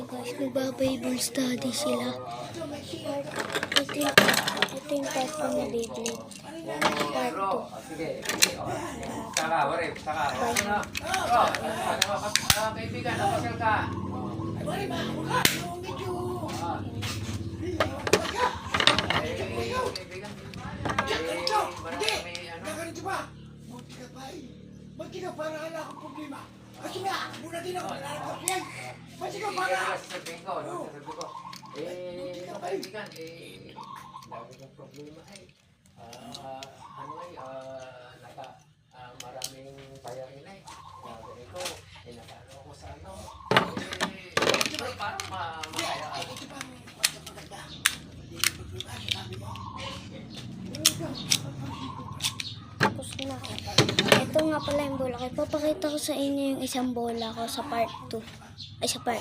Ayan guys, magbabible study sila. Ito yung part 1 na Beyblade. Part 2. Sige. Saka, warip. Saka. Kaibigan, napasal ka. Magkita para wala akong problema. Kasi nga, muna din ako nalalakot yan. Magkita para. Sabihin ko. Kaibigan, dami kong problema ay. Maraming bayarin ay. Sabi ko, nakaano ako sa ano. Parang makaya ako. Ito pa ang maganda. Hindi ko problema, sinabi mo. Tapos na. Ito nga pala yung bola ko. Ipapakita ko sa inyo yung isang bola ko sa part 2. Ay, sa part